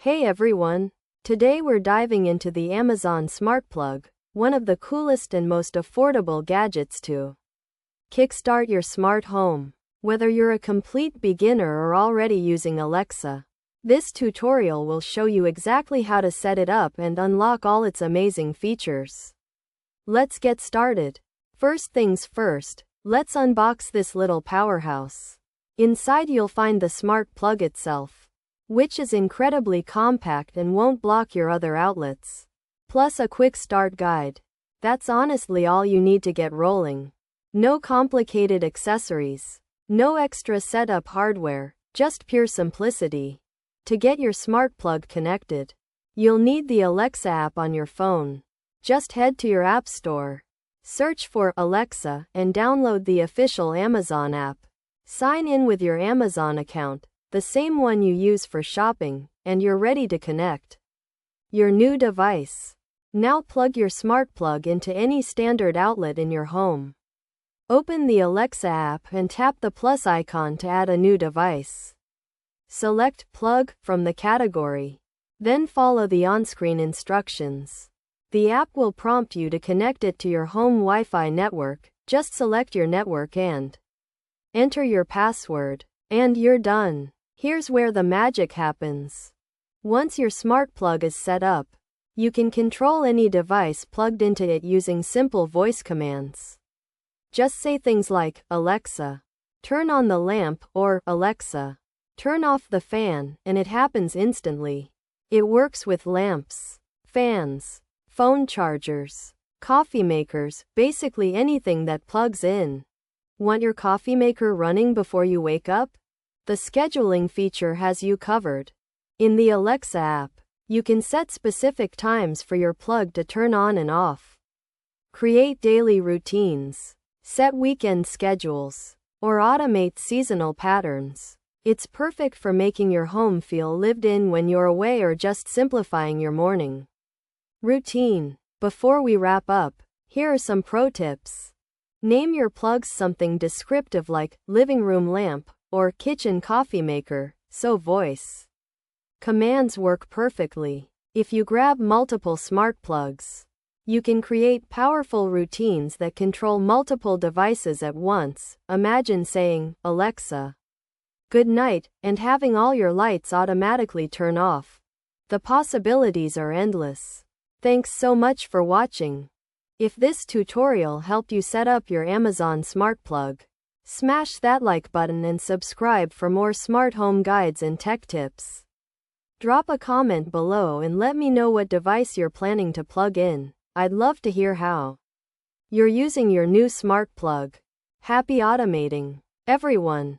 Hey everyone! Today we're diving into the Amazon Smart Plug, one of the coolest and most affordable gadgets to kickstart your smart home. Whether you're a complete beginner or already using Alexa, this tutorial will show you exactly how to set it up and unlock all its amazing features. Let's get started. First things first, let's unbox this little powerhouse. Inside you'll find the smart plug itself, which is incredibly compact and won't block your other outlets. Plus a quick start guide. That's honestly all you need to get rolling. No complicated accessories, no extra setup hardware, just pure simplicity. To get your smart plug connected, you'll need the Alexa app on your phone. Just head to your app store, search for Alexa, and download the official Amazon app. Sign in with your Amazon account, the same one you use for shopping, and you're ready to connect your new device. Now plug your smart plug into any standard outlet in your home. Open the Alexa app and tap the plus icon to add a new device. Select Plug from the category. Then follow the on-screen instructions. The app will prompt you to connect it to your home Wi-Fi network. Just select your network and enter your password, and you're done. Here's where the magic happens. Once your smart plug is set up, you can control any device plugged into it using simple voice commands. Just say things like, "Alexa, turn on the lamp," or "Alexa, turn off the fan," and it happens instantly. It works with lamps, fans, phone chargers, coffee makers, basically anything that plugs in. Want your coffee maker running before you wake up? The scheduling feature has you covered. In the Alexa app, you can set specific times for your plug to turn on and off. Create daily routines, set weekend schedules, or automate seasonal patterns. It's perfect for making your home feel lived in when you're away or just simplifying your morning routine. Before we wrap up, here are some pro tips. Name your plugs something descriptive like living room lamp or kitchen coffee maker, so voice commands work perfectly. If you grab multiple smart plugs, you can create powerful routines that control multiple devices at once. Imagine saying, "Alexa, good night," and having all your lights automatically turn off. The possibilities are endless. Thanks so much for watching. If this tutorial helped you set up your Amazon Smart Plug, smash that like button and subscribe for more smart home guides and tech tips. Drop a comment below and let me know what device you're planning to plug in. I'd love to hear how you're using your new smart plug. Happy automating, everyone!